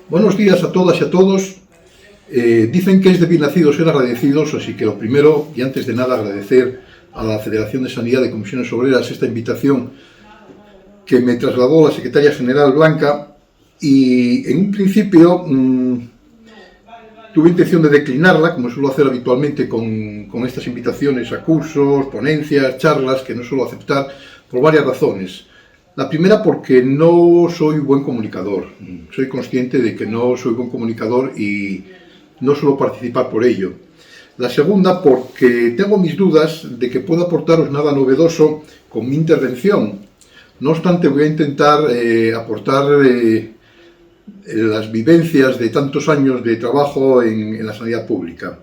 Buenos días a todas y a todos. Dicen que es de bien nacidos ser agradecidos, así que lo primero, y antes de nada, agradecer a la Federación de Sanidad de Comisiones Obreras esta invitación que me trasladó la Secretaria General Blanca, y en un principio tuve intención de declinarla, como suelo hacer habitualmente con estas invitaciones a cursos, ponencias, charlas, que no suelo aceptar por varias razones. La primera, porque no soy buen comunicador. Soy consciente de que no soy buen comunicador y no suelo participar por ello. La segunda, porque tengo mis dudas de que pueda aportaros nada novedoso con mi intervención. No obstante, voy a intentar aportar las vivencias de tantos años de trabajo en la sanidad pública.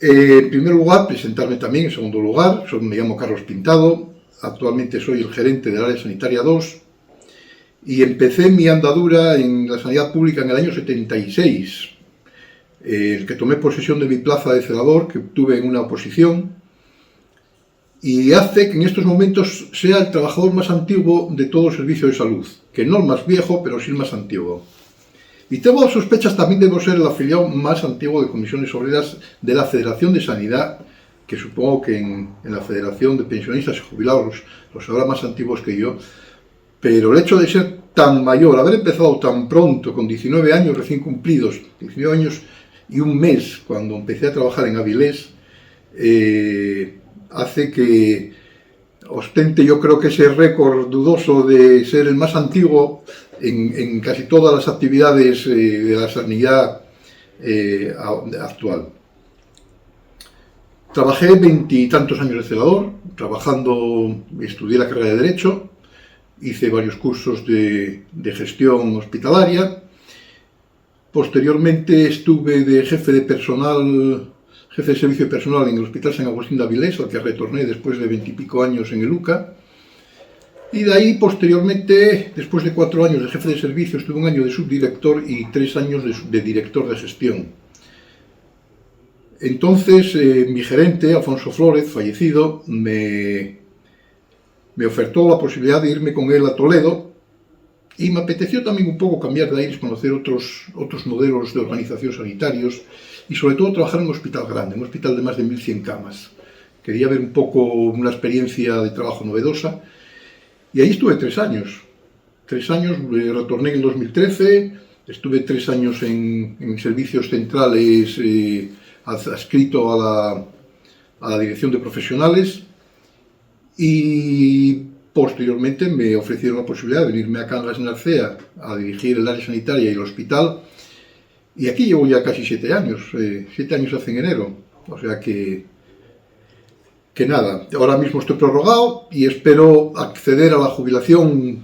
En primer lugar, presentarme también. En segundo lugar, me llamo Carlos Pintado. Actualmente soy el gerente del área sanitaria 2 y empecé mi andadura en la sanidad pública en el año 76, el que tomé posesión de mi plaza de celador, que obtuve en una oposición, y hace que en estos momentos sea el trabajador más antiguo de todo el servicio de salud, que no el más viejo, pero sí el más antiguo. Y tengo sospechas también de no ser el afiliado más antiguo de comisiones obreras de la Federación de Sanidad, que supongo que en la Federación de Pensionistas y Jubilados los habrá más antiguos que yo, pero el hecho de ser tan mayor, haber empezado tan pronto, con 19 años recién cumplidos, 19 años y un mes, cuando empecé a trabajar en Avilés, hace que ostente, yo creo, que ese récord dudoso de ser el más antiguo en casi todas las actividades de la sanidad actual. Trabajé 20 y tantos años de celador, estudié la carrera de Derecho, hice varios cursos de gestión hospitalaria. Posteriormente estuve de jefe de servicio de personal en el Hospital San Agustín de Avilés, al que retorné después de 20 y pico años en el UCA. Y de ahí, posteriormente, después de 4 años de jefe de servicio, estuve un año de subdirector y 3 años de director de gestión. Entonces, mi gerente, Alfonso Flórez, fallecido, me ofertó la posibilidad de irme con él a Toledo, y me apeteció también un poco cambiar de aires, conocer otros modelos de organización sanitarios y sobre todo trabajar en un hospital grande, un hospital de más de 1100 camas. Quería ver un poco una experiencia de trabajo novedosa, y ahí estuve 3 años. 3 años, retorné en el 2013, estuve 3 años en servicios centrales, adscrito a la dirección de profesionales, y posteriormente me ofrecieron la posibilidad de venirme a Cangas de Narcea a dirigir el área sanitaria y el hospital, y aquí llevo ya casi 7 años, 7 años hace en enero, o sea que nada, ahora mismo estoy prorrogado y espero acceder a la jubilación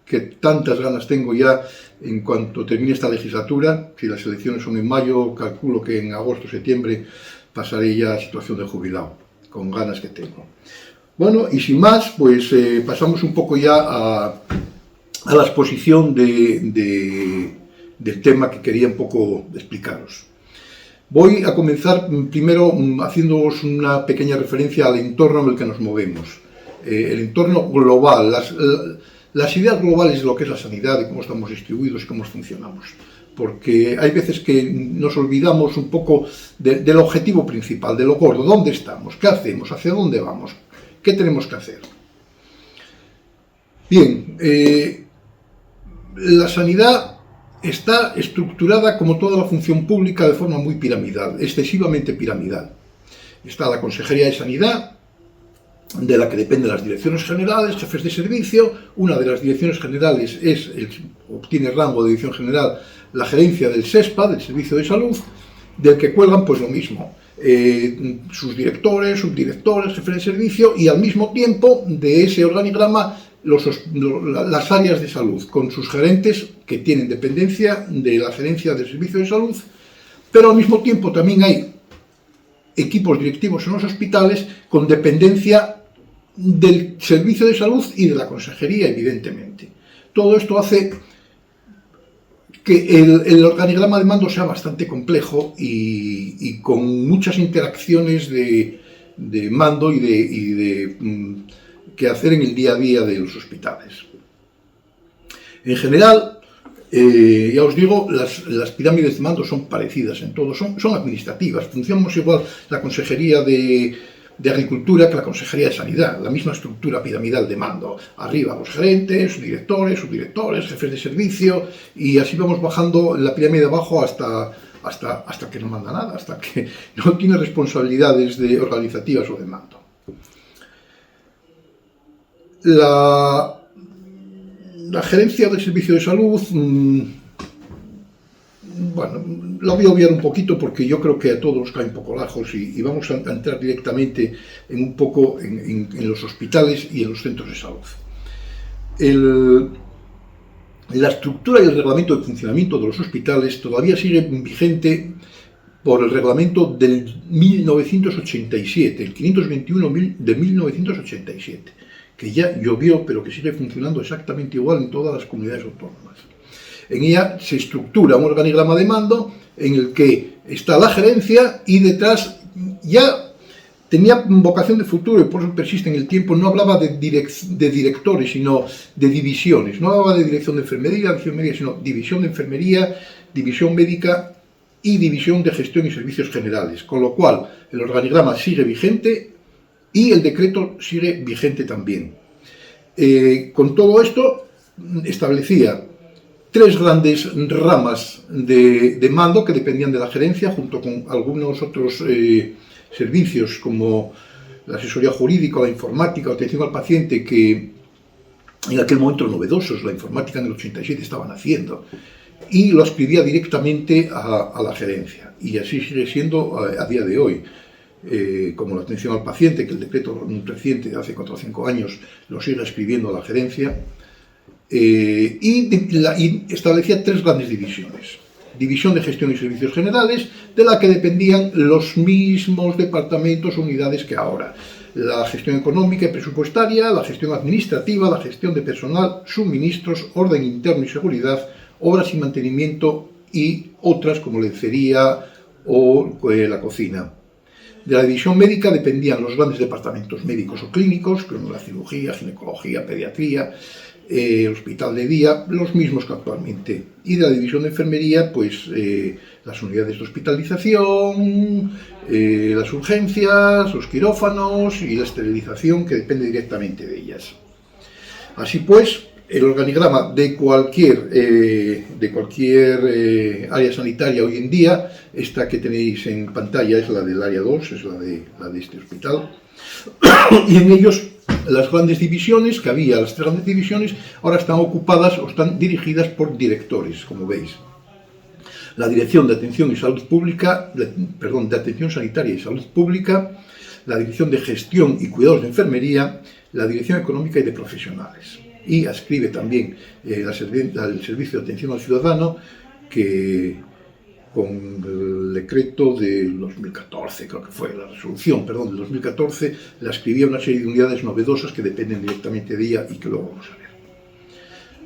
que tantas ganas tengo ya en cuanto termine esta legislatura. Si las elecciones son en mayo, calculo que en agosto o septiembre pasaré ya a situación de jubilado, con ganas que tengo. Bueno, y sin más, pues pasamos un poco ya a la exposición del tema que quería un poco explicaros. Voy a comenzar primero haciéndoos una pequeña referencia al entorno en el que nos movemos, el entorno global, las ideas globales de lo que es la sanidad, de cómo estamos distribuidos y cómo funcionamos. Porque hay veces que nos olvidamos un poco del objetivo principal, de lo gordo, dónde estamos, qué hacemos, hacia dónde vamos, qué tenemos que hacer. Bien, la sanidad está estructurada, como toda la función pública, de forma muy piramidal, excesivamente piramidal. Está la Consejería de Sanidad, de la que dependen las direcciones generales, jefes de servicio. Una de las direcciones generales obtiene rango de dirección general la gerencia del SESPA, del Servicio de Salud, del que cuelgan pues lo mismo, sus directores, subdirectores, jefes de servicio, y al mismo tiempo de ese organigrama las áreas de salud, con sus gerentes que tienen dependencia de la gerencia del Servicio de Salud, pero al mismo tiempo también hay equipos directivos en los hospitales con dependencia del Servicio de Salud y de la Consejería, evidentemente. Todo esto hace que el organigrama de mando sea bastante complejo y con muchas interacciones de mando y de que hacer en el día a día de los hospitales. En general, Ya os digo, las pirámides de mando son parecidas en todo, son administrativas, funcionamos igual la Consejería de Agricultura que la Consejería de Sanidad, la misma estructura piramidal de mando. Arriba los gerentes, directores, subdirectores, jefes de servicio, y así vamos bajando la pirámide de abajo hasta que no manda nada, hasta que no tiene responsabilidades organizativas o de mando. La gerencia del servicio de salud, bueno, la voy a obviar un poquito porque yo creo que a todos cae un poco lejos y vamos a entrar directamente un poco en los hospitales y en los centros de salud. La estructura y el reglamento de funcionamiento de los hospitales todavía sigue vigente por el reglamento del 1987, el 521 de 1987, que ya llovió, pero que sigue funcionando exactamente igual en todas las comunidades autónomas. En ella se estructura un organigrama de mando en el que está la gerencia y detrás ya tenía vocación de futuro y por eso persiste en el tiempo, no hablaba de directores, sino de divisiones. No hablaba de dirección de enfermería, sino división de enfermería, división médica y división de gestión y servicios generales. Con lo cual, el organigrama sigue vigente y el decreto sigue vigente también. Con todo esto, establecía 3 grandes ramas de mando que dependían de la gerencia, junto con algunos otros servicios como la asesoría jurídica, la informática, la atención al paciente, que en aquel momento novedosos, la informática en el 87 estaban haciendo, y lo escribía directamente a la gerencia, y así sigue siendo a día de hoy. Como la atención al paciente, que el decreto reciente de hace 4 o 5 años lo sigue escribiendo a la gerencia, y establecía 3 grandes divisiones. División de Gestión y Servicios Generales, de la que dependían los mismos departamentos o unidades que ahora. La gestión económica y presupuestaria, la gestión administrativa, la gestión de personal, suministros, orden interno y seguridad, obras y mantenimiento y otras como lencería o la cocina. De la división médica dependían los grandes departamentos médicos o clínicos, como la cirugía, ginecología, pediatría, hospital de día, los mismos que actualmente. Y de la división de enfermería, pues las unidades de hospitalización, las urgencias, los quirófanos y la esterilización, que depende directamente de ellas. Así pues, el organigrama de cualquier área sanitaria hoy en día, esta que tenéis en pantalla es la del área 2, es la de este hospital, y en ellos las grandes divisiones que había, las 3 grandes divisiones, ahora están ocupadas o están dirigidas por directores, como veis. La Dirección de Atención y Salud Pública, de Atención Sanitaria y Salud Pública, la Dirección de Gestión y Cuidados de Enfermería, la Dirección Económica y de Profesionales. Y adscribe también el Servicio de Atención al Ciudadano, que con el decreto del 2014, creo que fue, la resolución, perdón, del 2014, la escribía una serie de unidades novedosas que dependen directamente de ella y que luego vamos a ver.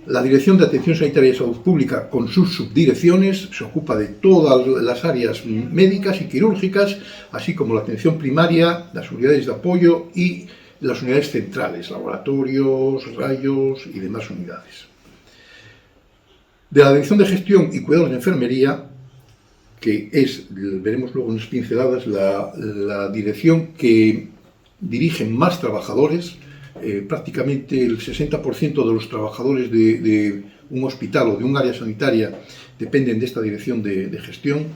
La Dirección de Atención Sanitaria y Salud Pública, con sus subdirecciones, se ocupa de todas las áreas médicas y quirúrgicas, así como la atención primaria, las unidades de apoyo y las unidades centrales, laboratorios, rayos y demás unidades. De la Dirección de Gestión y Cuidados de Enfermería, que es, veremos luego en unas pinceladas, la dirección que dirigen más trabajadores, prácticamente el 60% de los trabajadores de un hospital o de un área sanitaria dependen de esta dirección de gestión.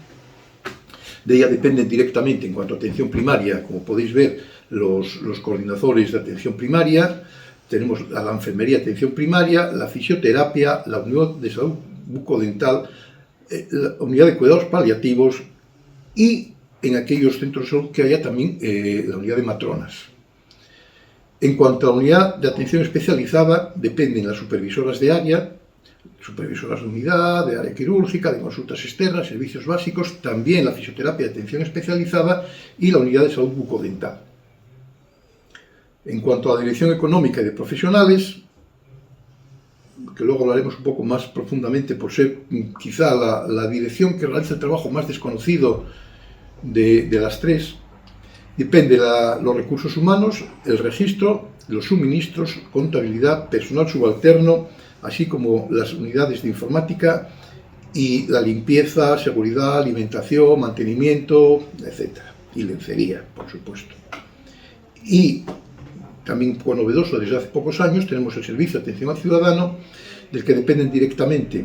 De ella dependen directamente, en cuanto a atención primaria, como podéis ver, los coordinadores de atención primaria. Tenemos a la enfermería de atención primaria, la fisioterapia, la unidad de salud bucodental, la unidad de cuidados paliativos y en aquellos centros de salud que haya también la unidad de matronas. En cuanto a la unidad de atención especializada, dependen las supervisoras de área, supervisoras de unidad, de área quirúrgica, de consultas externas, servicios básicos, también la fisioterapia de atención especializada y la unidad de salud bucodental. En cuanto a la dirección económica y de profesionales, que luego hablaremos un poco más profundamente por ser quizá la dirección que realiza el trabajo más desconocido de las 3, depende los recursos humanos, el registro, los suministros, contabilidad, personal subalterno, así como las unidades de informática y la limpieza, seguridad, alimentación, mantenimiento, etc. Y lencería, por supuesto. Y también, poco novedoso, desde hace pocos años tenemos el Servicio de Atención al Ciudadano, del que dependen directamente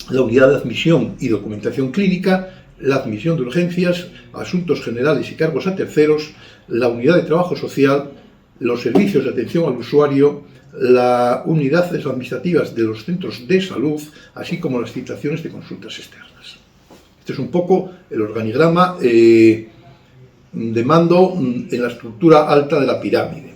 la Unidad de Admisión y Documentación Clínica, la Admisión de Urgencias, Asuntos Generales y Cargos a Terceros, la Unidad de Trabajo Social, los Servicios de Atención al Usuario, las unidades administrativas de los centros de salud, así como las citaciones de consultas externas. Este es un poco el organigrama de mando en la estructura alta de la pirámide.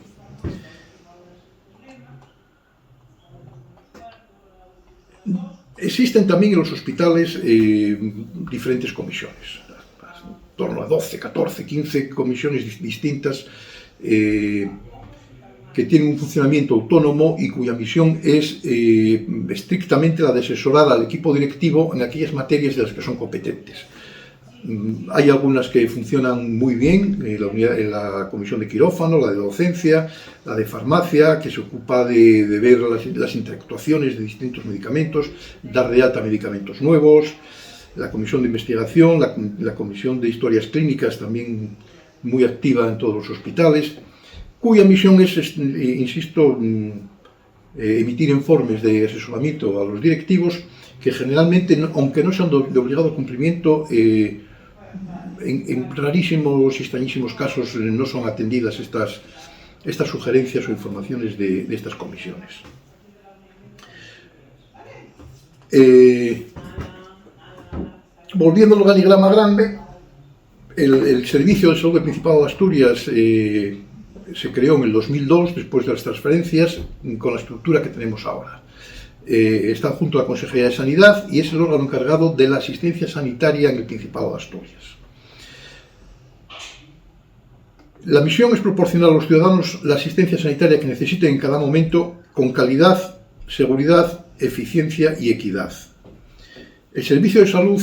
Existen también en los hospitales diferentes comisiones, en torno a 12, 14, 15 comisiones distintas que tienen un funcionamiento autónomo y cuya misión es estrictamente la de asesorar al equipo directivo en aquellas materias de las que son competentes. Hay algunas que funcionan muy bien, la comisión de quirófano, la de docencia, la de farmacia, que se ocupa de ver las interactuaciones de distintos medicamentos, dar de alta medicamentos nuevos, la comisión de investigación, la comisión de historias clínicas, también muy activa en todos los hospitales, cuya misión es, insisto, emitir informes de asesoramiento a los directivos que generalmente, aunque no sean de obligado cumplimiento, en rarísimos y extrañísimos casos no son atendidas estas sugerencias o informaciones de estas comisiones. Volviendo al organigrama grande, el Servicio de Salud del Principado de Asturias se creó en el 2002, después de las transferencias, con la estructura que tenemos ahora. Está junto a la Consejería de Sanidad y es el órgano encargado de la asistencia sanitaria en el Principado de Asturias. La misión es proporcionar a los ciudadanos la asistencia sanitaria que necesiten en cada momento con calidad, seguridad, eficiencia y equidad. El servicio de salud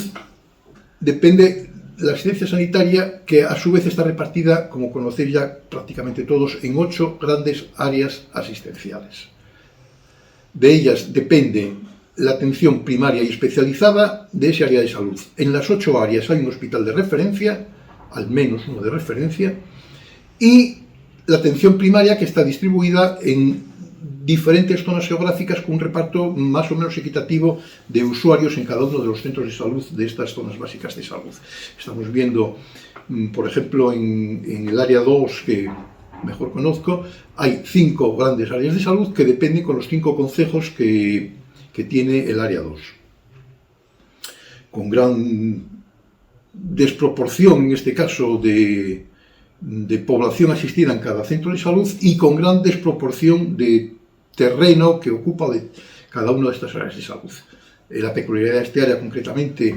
depende de la asistencia sanitaria, que a su vez está repartida, como conocéis ya prácticamente todos, en 8 grandes áreas asistenciales. De ellas depende la atención primaria y especializada de ese área de salud. En las 8 áreas hay un hospital de referencia, al menos uno de referencia, y la atención primaria, que está distribuida en diferentes zonas geográficas con un reparto más o menos equitativo de usuarios en cada uno de los centros de salud de estas zonas básicas de salud. Estamos viendo, por ejemplo, en el área 2, que mejor conozco, hay 5 grandes áreas de salud que dependen con los 5 concejos que tiene el área 2. Con gran desproporción, en este caso, de población asistida en cada centro de salud y con gran desproporción de terreno que ocupa de cada una de estas áreas de salud. La peculiaridad de este área, concretamente,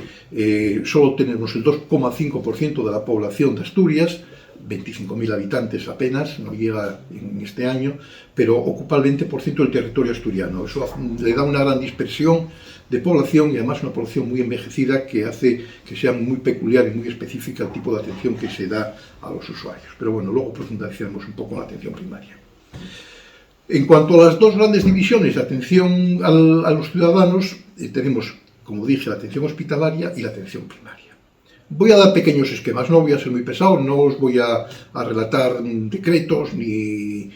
solo tenemos el 2,5% de la población de Asturias, 25.000 habitantes apenas, no llega en este año, pero ocupa el 20% del territorio asturiano. Eso le da una gran dispersión de población y además una población muy envejecida que hace que sea muy peculiar y muy específica el tipo de atención que se da a los usuarios. Pero bueno, luego profundizaremos un poco en la atención primaria. En cuanto a las 2 grandes divisiones de atención a los ciudadanos, tenemos, como dije, la atención hospitalaria y la atención primaria. Voy a dar pequeños esquemas, no voy a ser muy pesado, no os voy a relatar decretos ni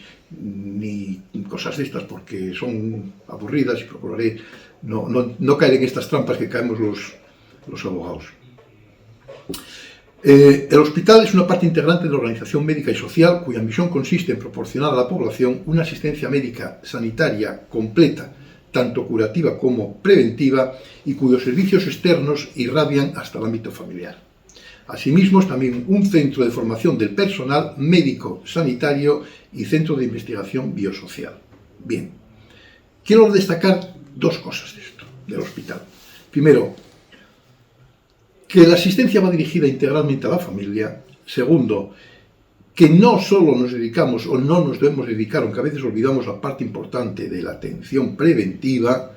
cosas de estas porque son aburridas y procuraré no caer en estas trampas que caemos los abogados. El hospital es una parte integrante de la organización médica y social cuya misión consiste en proporcionar a la población una asistencia médica sanitaria completa, tanto curativa como preventiva, y cuyos servicios externos irradian hasta el ámbito familiar. Asimismo, es también un centro de formación del personal médico sanitario y centro de investigación biosocial. Bien, quiero destacar 2 cosas de esto, del hospital. Primero, que la asistencia va dirigida integralmente a la familia. Segundo, que no solo nos dedicamos o no nos debemos dedicar, aunque a veces olvidamos la parte importante de la atención preventiva,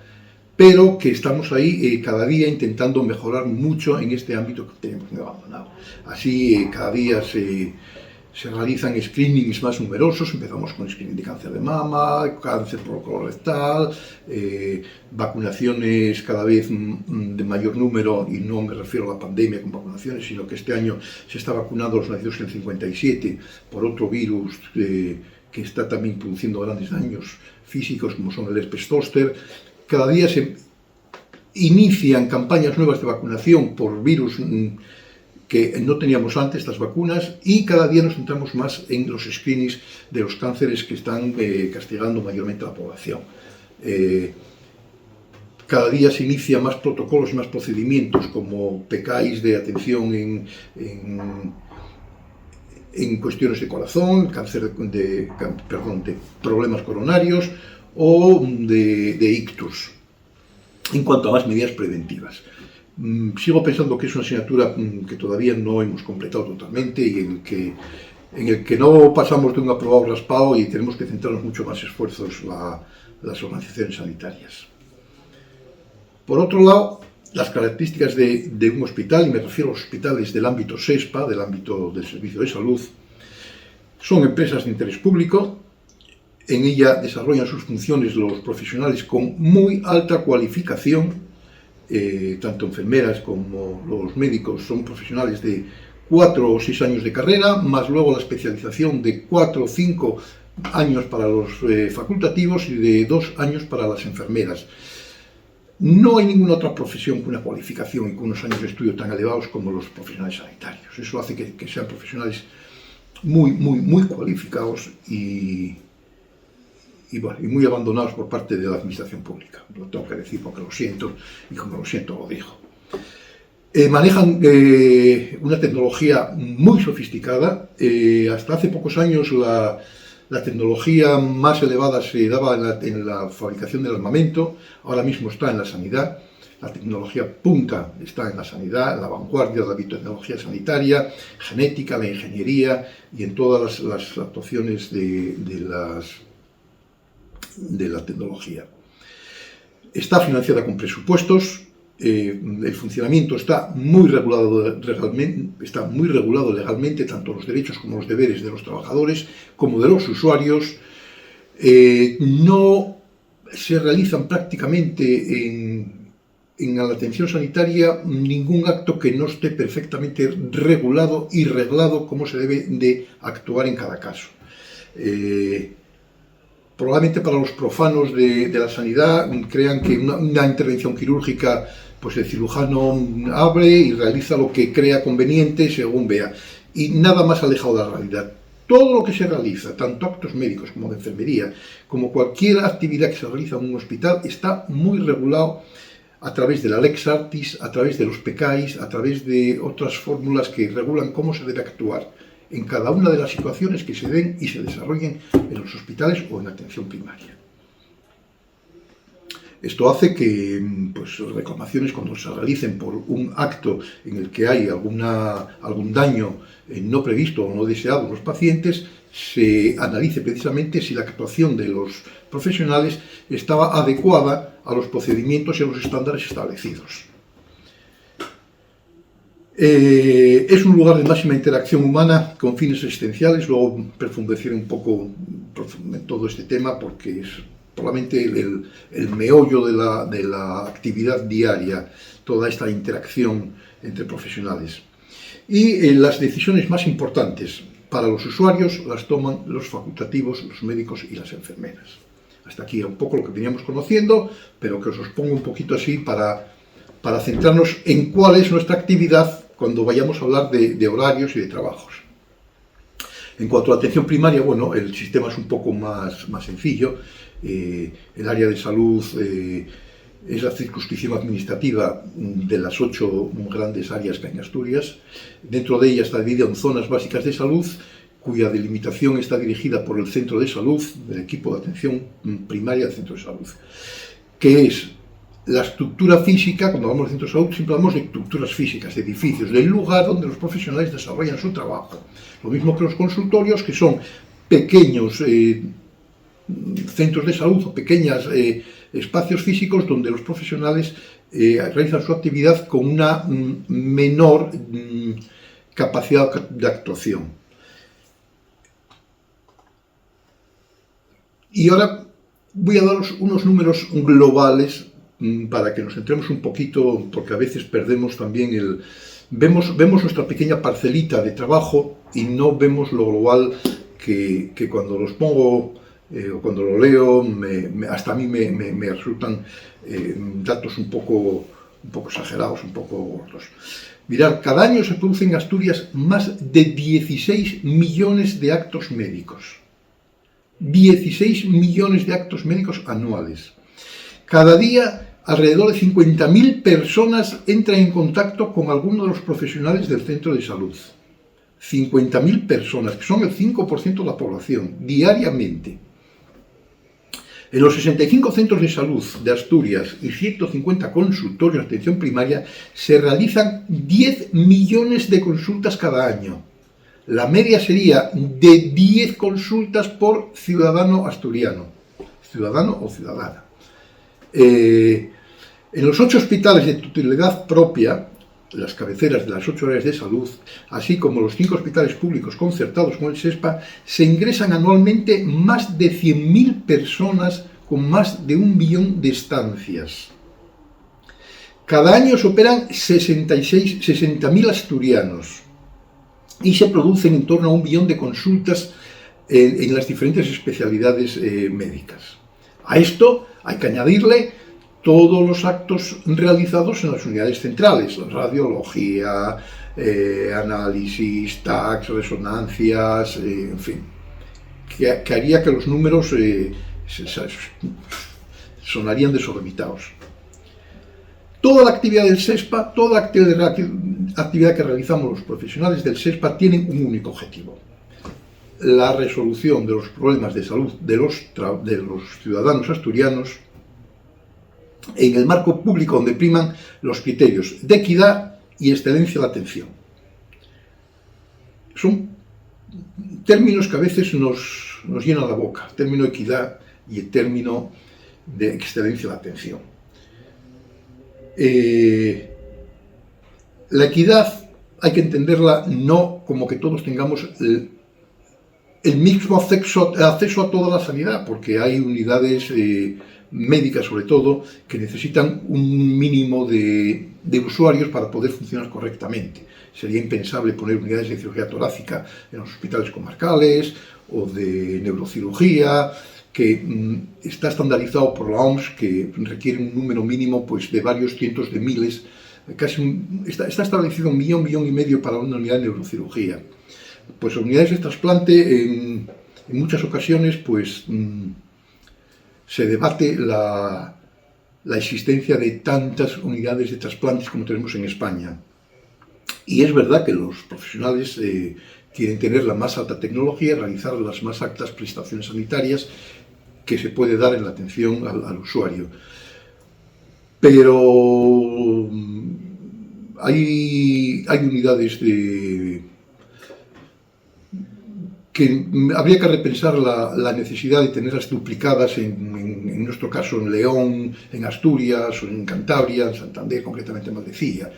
pero que estamos ahí cada día intentando mejorar mucho en este ámbito que tenemos muy abandonado. Así, cada día se realizan screenings más numerosos, empezamos con screening de cáncer de mama, cáncer por colorectal, vacunaciones cada vez de mayor número, y no me refiero a la pandemia con vacunaciones, sino que este año se está vacunando a los nacidos en el 57 por otro virus que está también produciendo grandes daños físicos, como son el herpes zóster. Cada día se inician campañas nuevas de vacunación por virus que no teníamos antes, estas vacunas, y cada día nos centramos más en los screenings de los cánceres que están castigando mayormente a la población. Cada día se inician más protocolos y más procedimientos, como PKIs de atención en cuestiones de corazón, cáncer de problemas coronarios o de ictus, en cuanto a más medidas preventivas. Sigo pensando que es una asignatura que todavía no hemos completado totalmente y en el que no pasamos de un aprobado raspado, y tenemos que centrarnos mucho más esfuerzos las organizaciones sanitarias. Por otro lado, las características de un hospital, y me refiero a los hospitales del ámbito SESPA, del ámbito del servicio de salud, son empresas de interés público. En ella desarrollan sus funciones los profesionales con muy alta cualificación. Tanto enfermeras como los médicos son profesionales de 4 o 6 años de carrera, más luego la especialización de 4 o 5 años para los facultativos y de 2 años para las enfermeras. No hay ninguna otra profesión con una cualificación y con unos años de estudio tan elevados como los profesionales sanitarios. Eso hace que sean profesionales muy cualificados y muy abandonados por parte de la administración pública. Lo tengo que decir porque lo siento, y como lo siento lo digo. Manejan una tecnología muy sofisticada. Hasta hace pocos años la tecnología más elevada se daba en la fabricación del armamento. Ahora mismo está en la sanidad. La tecnología punta está en la sanidad, en la vanguardia de la biotecnología sanitaria, genética, la ingeniería y en todas las actuaciones de la tecnología. Está financiada con presupuestos, el funcionamiento está muy regulado legalmente, tanto los derechos como los deberes de los trabajadores como de los usuarios. No se realizan prácticamente en la atención sanitaria ningún acto que no esté perfectamente regulado y reglado cómo se debe de actuar en cada caso. Probablemente para los profanos de la sanidad crean que una intervención quirúrgica, pues el cirujano abre y realiza lo que crea conveniente según vea, y nada más alejado de la realidad. Todo lo que se realiza, tanto actos médicos como de enfermería, como cualquier actividad que se realiza en un hospital, está muy regulado a través de la Lex Artis, a través de los PKIs, a través de otras fórmulas que regulan cómo se debe actuar en cada una de las situaciones que se den y se desarrollen en los hospitales o en atención primaria. Esto hace que reclamaciones, cuando se realicen por un acto en el que hay algún daño no previsto o no deseado en los pacientes, se analice precisamente si la actuación de los profesionales estaba adecuada a los procedimientos y a los estándares establecidos. Es un lugar de máxima interacción humana con fines existenciales. Luego profundizaré un poco en todo este tema porque es probablemente el meollo de la actividad diaria, toda esta interacción entre profesionales. Y las decisiones más importantes para los usuarios las toman los facultativos, los médicos y las enfermeras. Hasta aquí un poco lo que veníamos conociendo, pero que os pongo un poquito así para centrarnos en cuál es nuestra actividad cuando vayamos a hablar de horarios y de trabajos. En cuanto a la atención primaria, bueno, el sistema es un poco más sencillo. El área de salud es la circunscripción administrativa de las 8 grandes áreas que hay en Asturias. Dentro de ella está dividida en zonas básicas de salud, cuya delimitación está dirigida por el centro de salud, del equipo de atención primaria del centro de salud, que es la estructura física. Cuando hablamos de centro de salud siempre hablamos de estructuras físicas, de edificios, del lugar donde los profesionales desarrollan su trabajo. Lo mismo que los consultorios, que son pequeños centros de salud o pequeños espacios físicos donde los profesionales realizan su actividad con una menor capacidad de actuación. Y ahora voy a daros unos números globales para que nos centremos un poquito, porque a veces perdemos también vemos nuestra pequeña parcelita de trabajo y no vemos lo global que cuando los pongo o cuando lo leo, hasta a mí me resultan datos un poco exagerados, un poco gordos. Mirad, cada año se producen en Asturias más de 16 millones de actos médicos. 16 millones de actos médicos anuales. Cada día, alrededor de 50.000 personas entran en contacto con alguno de los profesionales del centro de salud. 50.000 personas, que son el 5% de la población, diariamente. En los 65 centros de salud de Asturias y 150 consultorios de atención primaria se realizan 10 millones de consultas cada año. La media sería de 10 consultas por ciudadano asturiano, ciudadano o ciudadana. En los 8 hospitales de titularidad propia, las cabeceras de las 8 áreas de salud, así como los 5 hospitales públicos concertados con el SESPA, se ingresan anualmente más de 100.000 personas con más de 1 millón de estancias. Cada año se operan 60.000 asturianos y se producen en torno a 1 millón de consultas en las diferentes especialidades médicas. A esto hay que añadirle todos los actos realizados en las unidades centrales, radiología, análisis, TACs, resonancias, en fin, que haría que los números sonarían desorbitados. Toda la actividad del SESPA, toda la actividad que realizamos los profesionales del SESPA tienen un único objetivo: la resolución de los problemas de salud de los ciudadanos asturianos en el marco público donde priman los criterios de equidad y excelencia de la atención. Son términos que a veces nos llenan la boca: el término equidad y el término de excelencia de la atención. La equidad hay que entenderla no como que todos tengamos el mismo acceso a toda la sanidad, porque hay unidades médicas, sobre todo, que necesitan un mínimo de usuarios para poder funcionar correctamente. Sería impensable poner unidades de cirugía torácica en los hospitales comarcales o de neurocirugía, que está estandarizado por la OMS, que requiere un número mínimo pues, de varios cientos de miles, está establecido 1 millón, 1,5 millones para una unidad de neurocirugía. Pues unidades de trasplante, en muchas ocasiones, pues se debate la existencia de tantas unidades de trasplantes como tenemos en España. Y es verdad que los profesionales quieren tener la más alta tecnología, realizar las más altas prestaciones sanitarias que se puede dar en la atención al usuario. Pero hay unidades que habría que repensar la necesidad de tenerlas duplicadas, en nuestro caso en León, en Asturias, o en Cantabria, en Santander, concretamente en Valdecilla.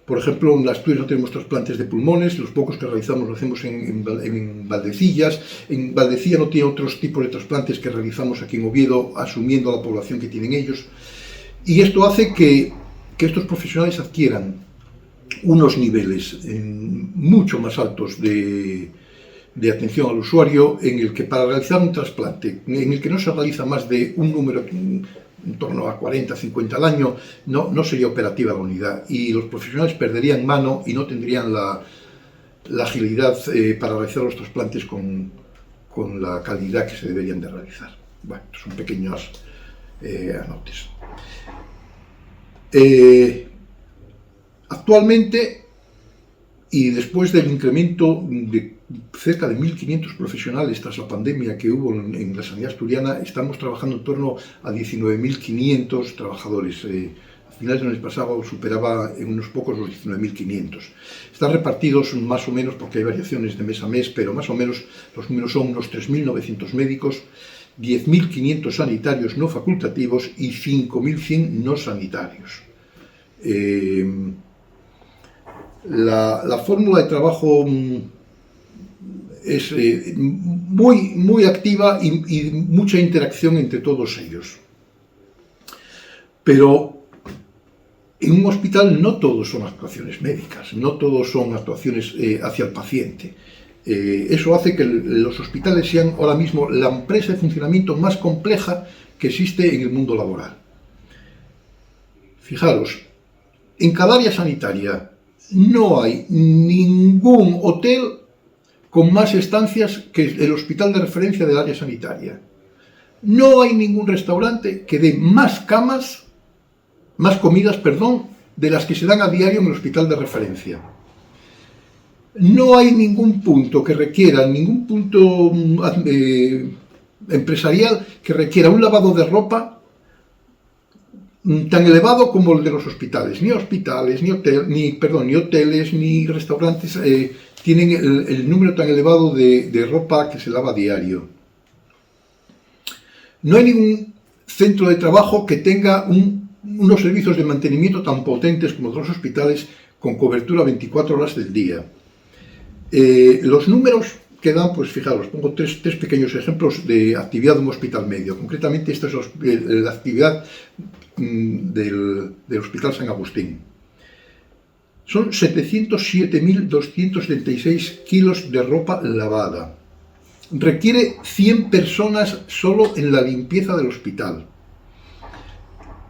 Por ejemplo, en Asturias no tenemos trasplantes de pulmones, los pocos que realizamos lo hacemos en Valdecillas. En Valdecilla no tiene otros tipos de trasplantes que realizamos aquí en Oviedo, asumiendo la población que tienen ellos. Y esto hace que estos profesionales adquieran unos niveles mucho más altos de atención al usuario, en el que para realizar un trasplante, en el que no se realiza más de un número en torno a 40, 50 al año, no sería operativa la unidad, y los profesionales perderían mano y no tendrían la agilidad para realizar los trasplantes con la calidad que se deberían de realizar. Bueno, son pequeños anotes. Actualmente, y después del incremento de cerca de 1.500 profesionales tras la pandemia que hubo en la sanidad asturiana, estamos trabajando en torno a 19.500 trabajadores. A finales del mes pasado superaba en unos pocos los 19.500. Están repartidos más o menos, porque hay variaciones de mes a mes, pero más o menos los números son unos 3.900 médicos, 10.500 sanitarios no facultativos y 5.100 no sanitarios. La fórmula de trabajo es muy activa y mucha interacción entre todos ellos. Pero en un hospital no todos son actuaciones médicas, no todos son actuaciones hacia el paciente. Eso hace que los hospitales sean ahora mismo la empresa de funcionamiento más compleja que existe en el mundo laboral. Fijaros, en cada área sanitaria no hay ningún hotel con más estancias que el hospital de referencia del área sanitaria. No hay ningún restaurante que dé más comidas, de las que se dan a diario en el hospital de referencia. No hay ningún punto empresarial que requiera un lavado de ropa tan elevado como el de los hospitales. Ni hospitales, ni hoteles, ni restaurantes tienen el número tan elevado de ropa que se lava a diario. No hay ningún centro de trabajo que tenga unos servicios de mantenimiento tan potentes como los hospitales, con cobertura 24 horas del día. Los números que dan, pues fijaros, pongo tres pequeños ejemplos de actividad de un hospital medio. Concretamente, esta es la actividad del Hospital San Agustín. Son 707.276 kilos de ropa lavada. Requiere 100 personas solo en la limpieza del hospital.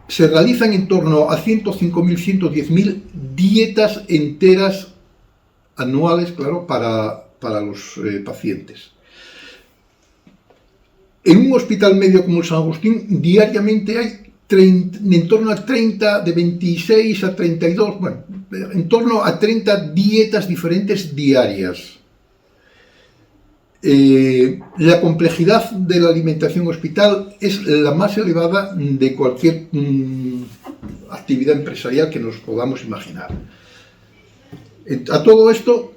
Se realizan en torno a 105.000, 110.000 dietas enteras anuales, claro, para los pacientes. En un hospital medio como el San Agustín, diariamente hay en torno a 30, de 26 a 32, en torno a 30 dietas diferentes diarias. La complejidad de la alimentación hospital es la más elevada de cualquier actividad empresarial que nos podamos imaginar. A todo esto,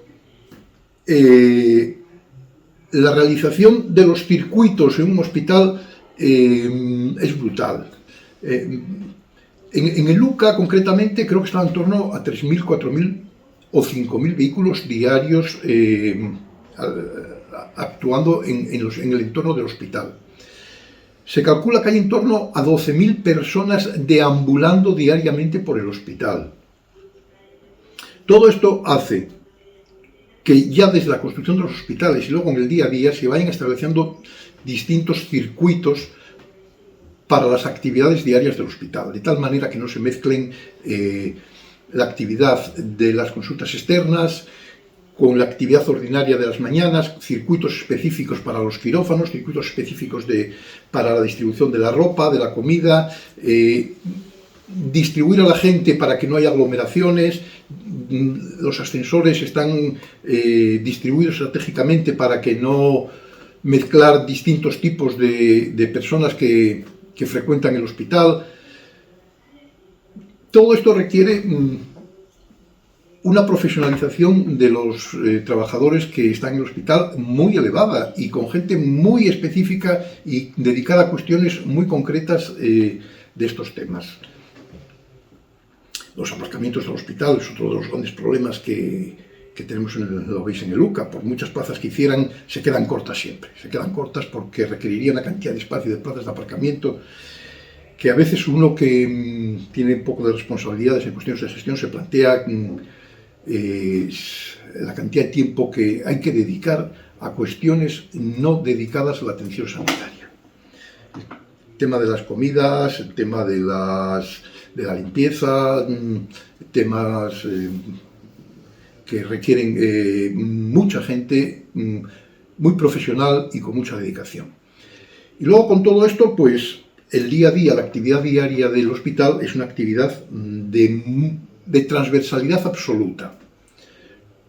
la realización de los circuitos en un hospital es brutal. En el LUCA, concretamente, creo que estaba en torno a 3.000, 4.000 o 5.000 vehículos diarios actuando en el entorno del hospital. Se calcula que hay en torno a 12.000 personas deambulando diariamente por el hospital. Todo esto hace que ya desde la construcción de los hospitales y luego en el día a día se vayan estableciendo distintos circuitos para las actividades diarias del hospital, de tal manera que no se mezclen la actividad de las consultas externas con la actividad ordinaria de las mañanas, circuitos específicos para los quirófanos, circuitos específicos para la distribución de la ropa, de la comida, distribuir a la gente para que no haya aglomeraciones. Los ascensores están distribuidos estratégicamente para que no mezclar distintos tipos de personas que frecuentan el hospital. Todo esto requiere una profesionalización de los trabajadores que están en el hospital muy elevada y con gente muy específica y dedicada a cuestiones muy concretas de estos temas. Los aparcamientos del hospital es otro de los grandes problemas que tenemos, lo veis en el LUCA. Por muchas plazas que hicieran, se quedan cortas siempre. Se quedan cortas porque requeriría una cantidad de espacio de plazas de aparcamiento que a veces uno que tiene un poco de responsabilidades en cuestiones de gestión se plantea la cantidad de tiempo que hay que dedicar a cuestiones no dedicadas a la atención sanitaria. El tema de las comidas, el tema de la limpieza, temas que requieren mucha gente muy profesional y con mucha dedicación. Y luego con todo esto, pues el día a día, la actividad diaria del hospital es una actividad de transversalidad absoluta.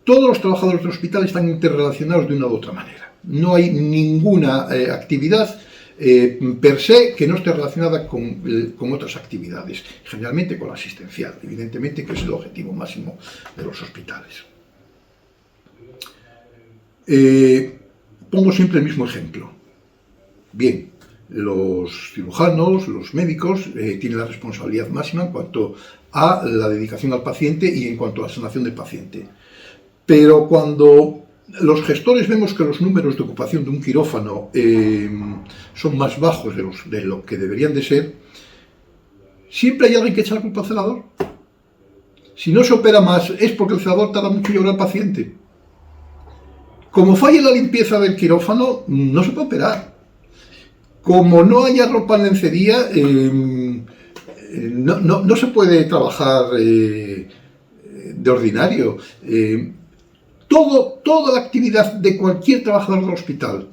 Todos los trabajadores del hospital están interrelacionados de una u otra manera. No hay ninguna actividad per se que no esté relacionada con otras actividades, generalmente con la asistencial, evidentemente, que es el objetivo máximo de los hospitales. Pongo siempre el mismo ejemplo. Bien, los cirujanos, los médicos, tienen la responsabilidad máxima en cuanto a la dedicación al paciente y en cuanto a la sanación del paciente. Pero cuando los gestores vemos que los números de ocupación de un quirófano son más bajos de lo que deberían de ser. Siempre hay alguien que echa la culpa al celador. Si no se opera más, es porque el celador tarda mucho en llevar al paciente. Como falle la limpieza del quirófano, no se puede operar. Como no haya ropa en lencería, no se puede trabajar de ordinario. Toda la actividad de cualquier trabajador del hospital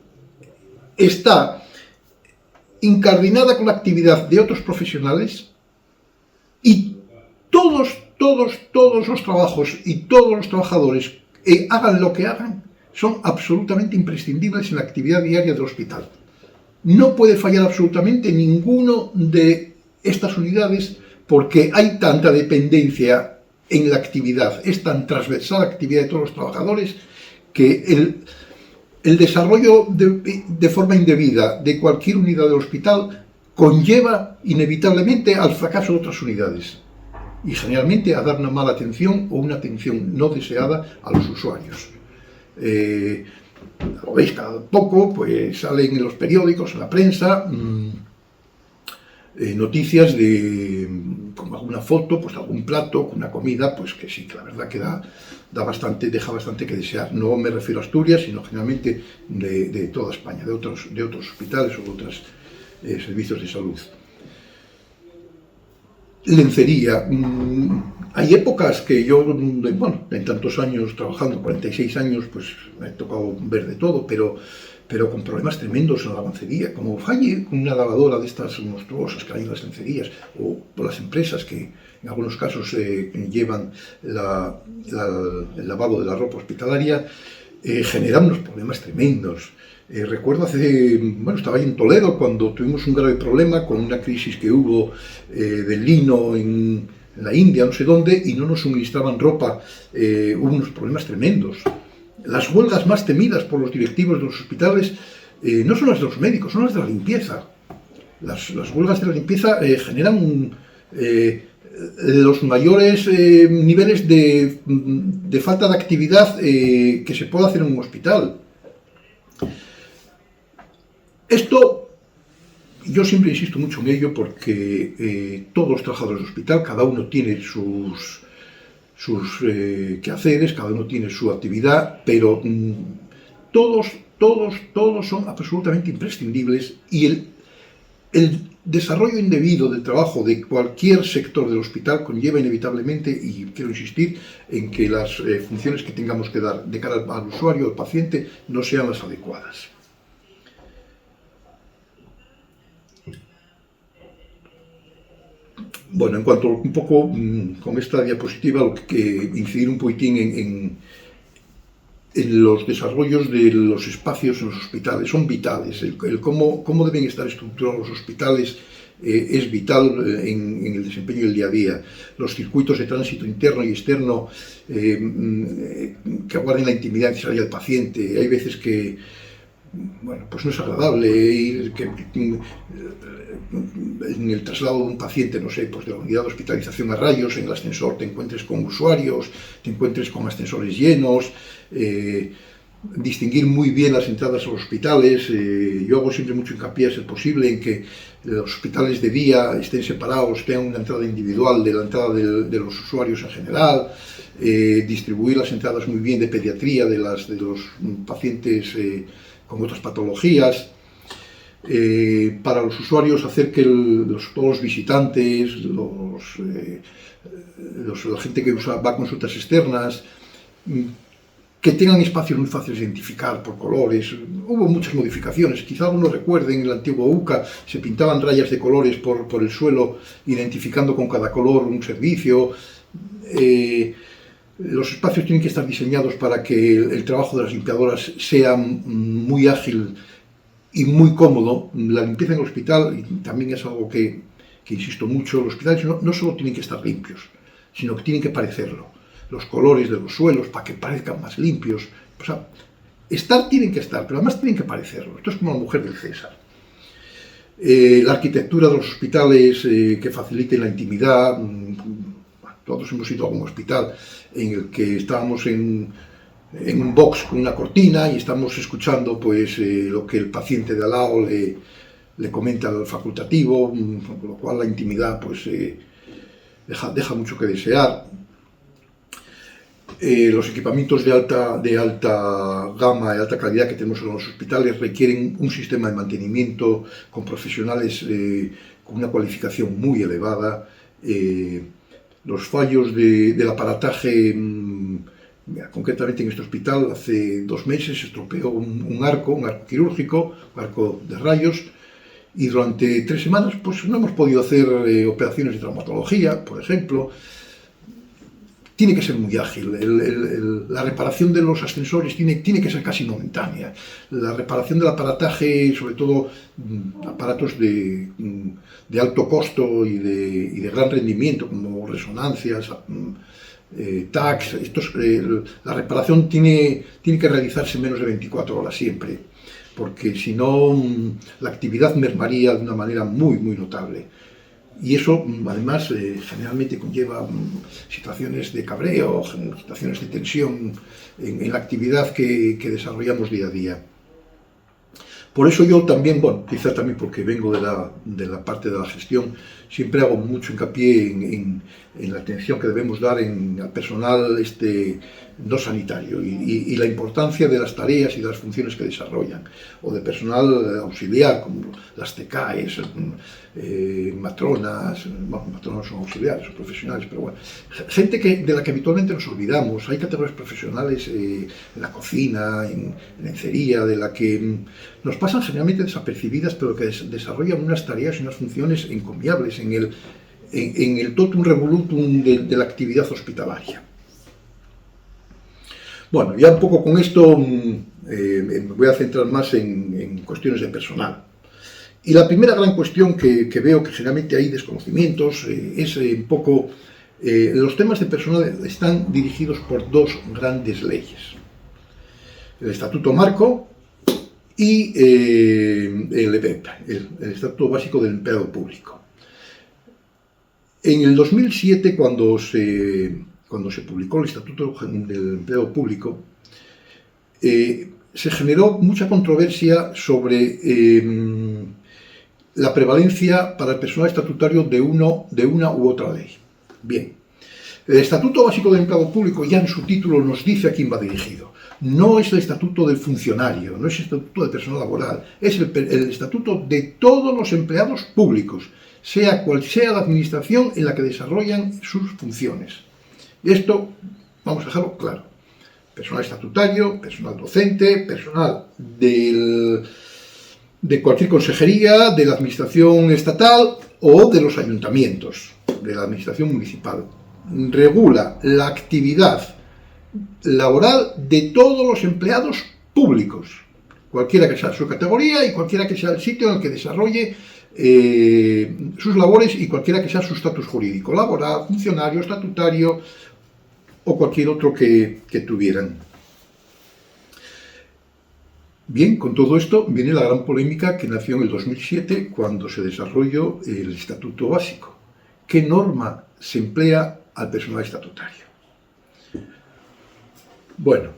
está incardinada con la actividad de otros profesionales y todos los trabajos y todos los trabajadores, hagan lo que hagan, son absolutamente imprescindibles en la actividad diaria del hospital. No puede fallar absolutamente ninguno de estas unidades porque hay tanta dependencia en la actividad, es tan transversal la actividad de todos los trabajadores que el desarrollo de forma indebida de cualquier unidad del hospital conlleva inevitablemente al fracaso de otras unidades y generalmente a dar una mala atención o una atención no deseada a los usuarios. Lo veis cada poco, pues salen en los periódicos, en la prensa, noticias con alguna foto, pues de algún plato, con una comida, pues que sí, que la verdad que deja bastante que desear. No me refiero a Asturias, sino generalmente de toda España, de otros hospitales o de otros servicios de salud. Lencería. Hay épocas que yo, bueno, en tantos años trabajando, 46 años, pues me ha tocado ver de todo, pero con problemas tremendos en la lavandería, como falle una lavadora de estas monstruosas que hay en las lencerías, o las empresas que en algunos casos llevan el lavado de la ropa hospitalaria, generan unos problemas tremendos. Recuerdo estaba ahí en Toledo cuando tuvimos un grave problema con una crisis que hubo del lino en la India, no sé dónde, y no nos suministraban ropa. Hubo unos problemas tremendos. Las huelgas más temidas por los directivos de los hospitales no son las de los médicos, son las de la limpieza. Las huelgas de la limpieza generan los mayores niveles de falta de actividad que se puede hacer en un hospital. Esto, yo siempre insisto mucho en ello porque todos los trabajadores del hospital, cada uno tiene sus quehaceres, cada uno tiene su actividad, pero todos son absolutamente imprescindibles y el desarrollo indebido del trabajo de cualquier sector del hospital conlleva inevitablemente, y quiero insistir, en que las funciones que tengamos que dar de cara al usuario, al paciente, no sean las adecuadas. Bueno, en cuanto un poco con esta diapositiva, lo que incidir un poquitín en los desarrollos de los espacios en los hospitales, son vitales. El cómo deben estar estructurados los hospitales es vital en el desempeño del día a día. Los circuitos de tránsito interno y externo que guarden la intimidad necesaria del paciente. Hay veces que, bueno, pues no es agradable ir en el traslado de un paciente, no sé, pues de la unidad de hospitalización a rayos, en el ascensor te encuentres con usuarios, te encuentres con ascensores llenos, distinguir muy bien las entradas a los hospitales. Yo hago siempre mucho hincapié, a ser posible, en que los hospitales de día estén separados, tengan una entrada individual de la entrada de los usuarios en general, distribuir las entradas muy bien de pediatría de los pacientes con otras patologías. Para los usuarios, hacer que todos los visitantes, la gente que va a consultas externas, que tengan espacios muy fáciles de identificar por colores. Hubo muchas modificaciones, quizá algunos recuerden, en la antigua UCA se pintaban rayas de colores por el suelo, identificando con cada color un servicio. Los espacios tienen que estar diseñados para que el trabajo de las limpiadoras sea muy ágil y muy cómodo. La limpieza en el hospital, y también es algo que insisto mucho, los hospitales no solo tienen que estar limpios, sino que tienen que parecerlo. Los colores de los suelos, para que parezcan más limpios. O sea, tienen que estar, pero además tienen que parecerlo. Esto es como la mujer del César. La arquitectura de los hospitales que facilite la intimidad. Todos hemos ido a algún hospital en el que estábamos en en un box con una cortina y estamos escuchando pues lo que el paciente de al lado le comenta al facultativo, con lo cual la intimidad pues deja mucho que desear. Los equipamientos de alta gama, de alta calidad que tenemos en los hospitales requieren un sistema de mantenimiento con profesionales con una cualificación muy elevada. Los fallos del aparataje, concretamente en este hospital, hace 2 meses se estropeó un arco quirúrgico, un arco de rayos, y durante 3 semanas pues no hemos podido hacer operaciones de traumatología, por ejemplo. Tiene que ser muy ágil, la reparación de los ascensores tiene que ser casi momentánea. La reparación del aparataje, sobre todo aparatos de alto costo y de gran rendimiento, como resonancias, tags, la reparación tiene que realizarse en menos de 24 horas siempre, porque si no la actividad mermaría de una manera muy, muy notable. Y eso, además, generalmente conlleva situaciones de cabreo, situaciones de tensión en la actividad que desarrollamos día a día. Por eso yo también, bueno, quizá también porque vengo de la parte de la gestión, siempre hago mucho hincapié en la atención que debemos dar al personal no sanitario y la importancia de las tareas y de las funciones que desarrollan, o de personal auxiliar, como las TKs, matronas, bueno, matronas son auxiliares, son profesionales, pero bueno, gente de la que habitualmente nos olvidamos. Hay categorías profesionales en la cocina, en lencería, de la que nos pasan generalmente desapercibidas, pero que desarrollan unas tareas y unas funciones encomiables en el totum revolutum de la actividad hospitalaria. Bueno, ya un poco con esto me voy a centrar más en cuestiones de personal. Y la primera gran cuestión que veo que generalmente hay desconocimientos es un poco los temas de personal están dirigidos por 2 grandes leyes: el Estatuto Marco y el EBEP, el Estatuto Básico del Empleado Público. En el 2007, cuando se publicó el Estatuto del Empleado Público, se generó mucha controversia sobre la prevalencia para el personal estatutario de una u otra ley. Bien, el Estatuto Básico del Empleado Público ya en su título nos dice a quién va dirigido. No es el estatuto del funcionario, no es el estatuto del personal laboral, es el estatuto de todos los empleados públicos, sea cual sea la administración en la que desarrollan sus funciones. Esto vamos a dejarlo claro: personal estatutario, personal docente, personal de cualquier consejería, de la administración estatal o de los ayuntamientos, de la administración municipal. Regula la actividad laboral de todos los empleados públicos, cualquiera que sea su categoría y cualquiera que sea el sitio en el que desarrolle sus labores y cualquiera que sea su estatus jurídico, laboral, funcionario, estatutario o cualquier otro que tuvieran. Bien, con todo esto viene la gran polémica que nació en el 2007 cuando se desarrolló el Estatuto Básico. ¿Qué norma se emplea al personal estatutario? Bueno,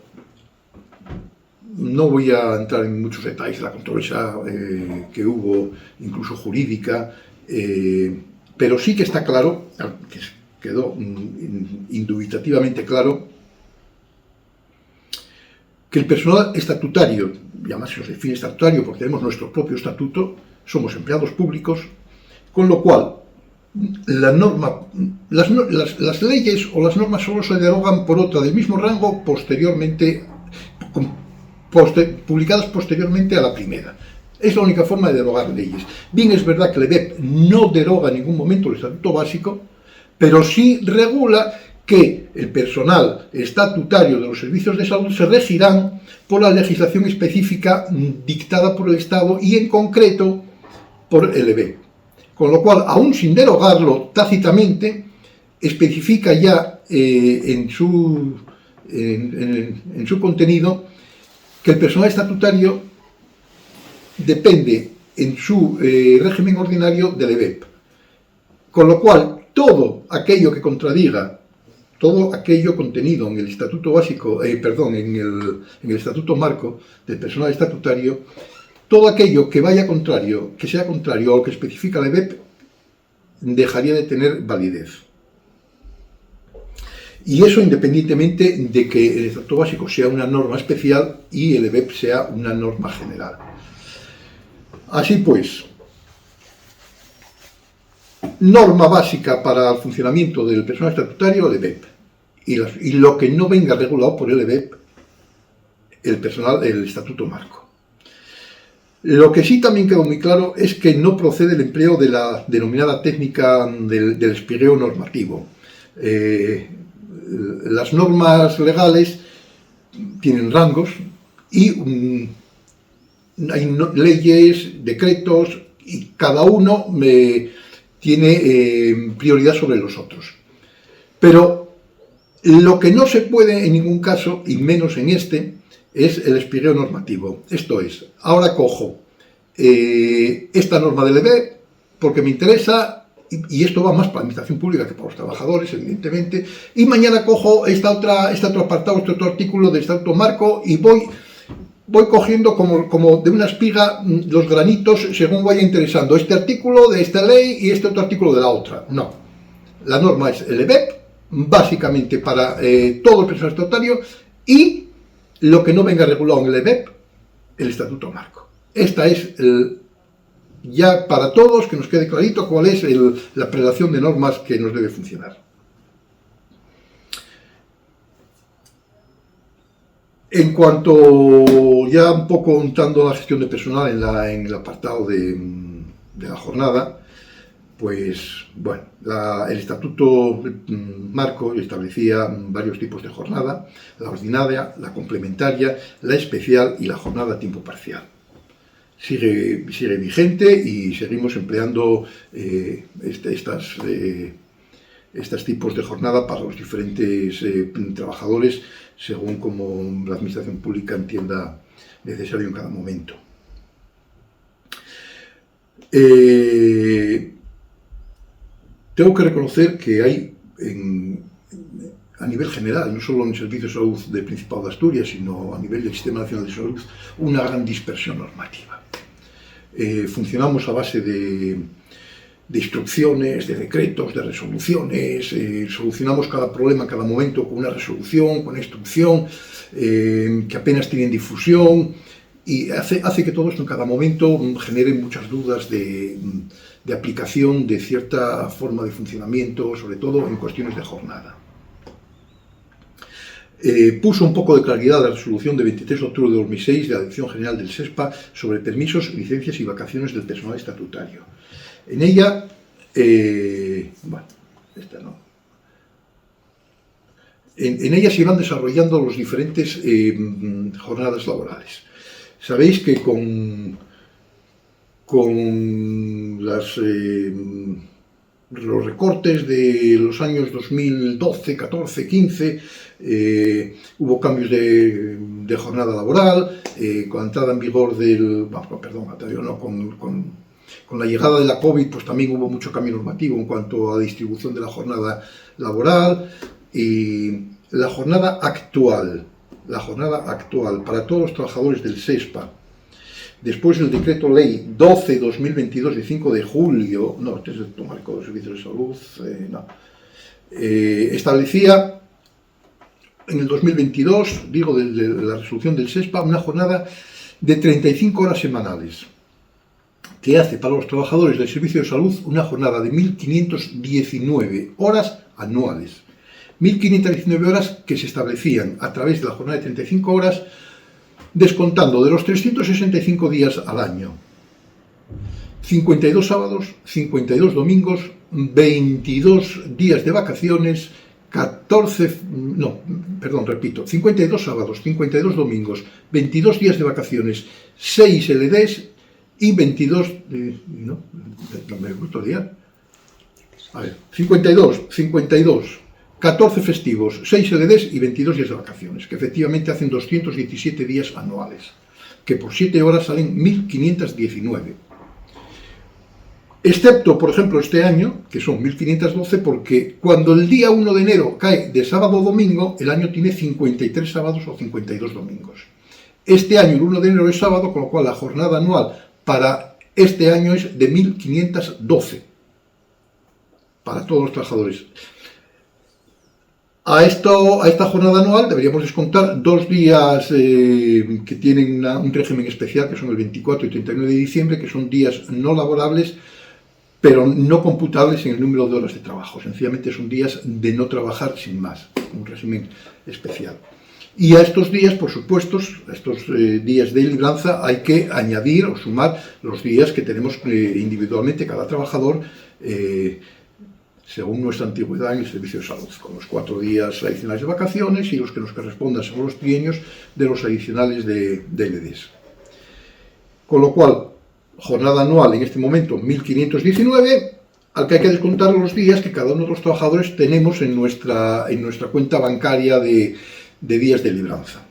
no voy a entrar en muchos detalles de la controversia que hubo, incluso jurídica, pero sí que está claro, que quedó indubitativamente claro, que el personal estatutario, y además se nos define estatutario porque tenemos nuestro propio estatuto, somos empleados públicos, con lo cual las leyes o las normas solo se derogan por otra del mismo rango publicadas posteriormente a la primera. Es la única forma de derogar leyes. Bien, es verdad que el EBEP no deroga en ningún momento el Estatuto Básico, pero sí regula que el personal estatutario de los servicios de salud se regirán por la legislación específica dictada por el Estado y en concreto por el EBEP. Con lo cual, aún sin derogarlo tácitamente, especifica ya en su contenido que el personal estatutario depende en su régimen ordinario del EBEP. Con lo cual, todo aquello que contradiga todo aquello contenido en el Estatuto Básico, en el Estatuto Marco del Personal Estatutario, todo aquello que vaya contrario, que sea contrario a lo que especifica la EBEP, dejaría de tener validez. Y eso independientemente de que el Estatuto Básico sea una norma especial y el EBEP sea una norma general. Así pues, norma básica para el funcionamiento del personal estatutario, el EBEP. Y lo que no venga regulado por el EBEP, el Estatuto Marco. Lo que sí también quedó muy claro es que no procede el empleo de la denominada técnica del espigueo normativo. Las normas legales tienen rangos y hay leyes, decretos, y cada uno tiene prioridad sobre los otros. Pero lo que no se puede en ningún caso, y menos en este, es el espigueo normativo. Esto es, ahora cojo esta norma del EBEP porque me interesa, y esto va más para la administración pública que para los trabajadores, evidentemente, y mañana cojo este otro apartado, este otro artículo del Estatuto Marco y voy cogiendo como de una espiga los granitos según vaya interesando este artículo de esta ley y este otro artículo de la otra. No, la norma es el EBEP, básicamente para todo el personal estatutario, y lo que no venga regulado en el EBEP, el Estatuto Marco. Esta es, ya para todos, que nos quede clarito cuál es la prelación de normas que nos debe funcionar. En cuanto, ya un poco entrando la gestión de personal en el apartado de la jornada, pues bueno, el Estatuto Marco establecía varios tipos de jornada: la ordinaria, la complementaria, la especial y la jornada a tiempo parcial. Sigue vigente y seguimos empleando estos tipos de jornada para los diferentes trabajadores según como la administración pública entienda necesario en cada momento. Tengo que reconocer que hay, a nivel general, no solo en el Servicio de Salud del Principado de Asturias, sino a nivel del Sistema Nacional de Salud, una gran dispersión normativa. Funcionamos a base de instrucciones, de decretos, de resoluciones, solucionamos cada problema en cada momento con una resolución, con una instrucción, que apenas tienen difusión, y hace que todo esto en cada momento genere muchas dudas de aplicación de cierta forma de funcionamiento, sobre todo en cuestiones de jornada. Puso un poco de claridad la resolución de 23 de octubre de 2006 de la Dirección General del SESPA sobre permisos, licencias y vacaciones del personal estatutario. En ella, en ella se iban desarrollando los diferentes jornadas laborales. Sabéis que con los recortes de los años 2012, 14, 15, hubo cambios de jornada laboral, con la entrada en vigor con la llegada de la COVID, pues también hubo mucho cambio normativo en cuanto a la distribución de la jornada laboral, y la jornada actual para todos los trabajadores del SESPA, después del decreto ley 12/2022 de 5 de julio, no, este es el marco de servicios de salud, establecía en el 2022, digo, de la resolución del SESPA, una jornada de 35 horas semanales, que hace para los trabajadores del servicio de salud una jornada de 1.519 horas anuales. 1.519 horas que se establecían a través de la jornada de 35 horas, descontando de los 365 días al año 52 sábados, 52 domingos, 22 días de vacaciones, 52 sábados, 52 domingos, 22 días de vacaciones, 6 LDs y 22... no me gusta liar. A ver, 52, 14 festivos, 6 LDs y 22 días de vacaciones, que efectivamente hacen 217 días anuales, que por 7 horas salen 1.519. excepto, por ejemplo, este año, que son 1512, porque cuando el día 1 de enero cae de sábado o domingo, el año tiene 53 sábados o 52 domingos. Este año, el 1 de enero es sábado, con lo cual la jornada anual para este año es de 1512, para todos los trabajadores. A esta jornada anual deberíamos descontar 2 días que tienen un régimen especial, que son el 24 y 39 de diciembre, que son días no laborables, pero no computables en el número de horas de trabajo. Sencillamente son días de no trabajar sin más, un régimen especial. Y a estos días, por supuesto, a estos días de libranza, hay que añadir o sumar los días que tenemos individualmente cada trabajador, según nuestra antigüedad en el servicio de salud, con los 4 días adicionales de vacaciones y los que nos correspondan según los trienios de los adicionales de LDs. Con lo cual, jornada anual en este momento 1519, al que hay que descontar los días que cada uno de los trabajadores tenemos en nuestra cuenta bancaria de días de libranza.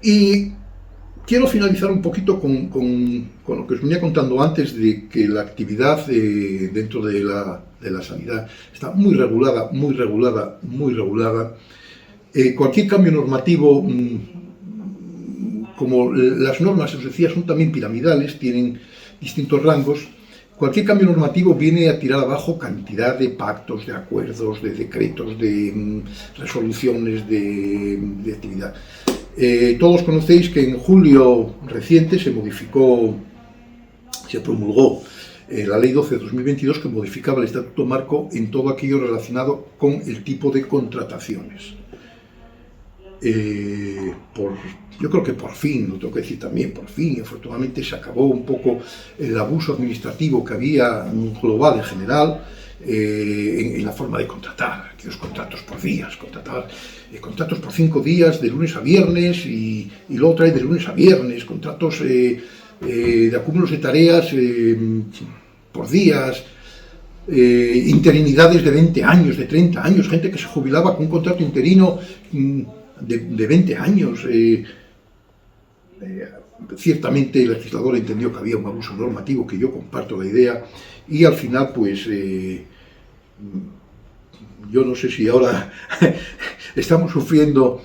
Y quiero finalizar un poquito con lo que os venía contando antes, de que la actividad dentro de la sanidad está muy regulada, muy regulada, muy regulada. Cualquier cambio normativo, como las normas, os decía, son también piramidales, tienen distintos rangos, cualquier cambio normativo viene a tirar abajo cantidad de pactos, de acuerdos, de decretos, de resoluciones de actividad. Todos conocéis que en julio reciente se promulgó la Ley 12 de 2022, que modificaba el Estatuto Marco en todo aquello relacionado con el tipo de contrataciones. Yo creo que por fin, lo tengo que decir también, por fin, afortunadamente se acabó un poco el abuso administrativo que había global en general en la forma de contratar, aquellos contratos por días, contratos por 5 días, de lunes a viernes, y luego otra vez de lunes a viernes, contratos de acúmulos de tareas por días, interinidades de 20 años, de 30 años, gente que se jubilaba con un contrato interino de 20 años. Ciertamente el legislador entendió que había un abuso normativo, que yo comparto la idea, y al final pues yo no sé si ahora estamos sufriendo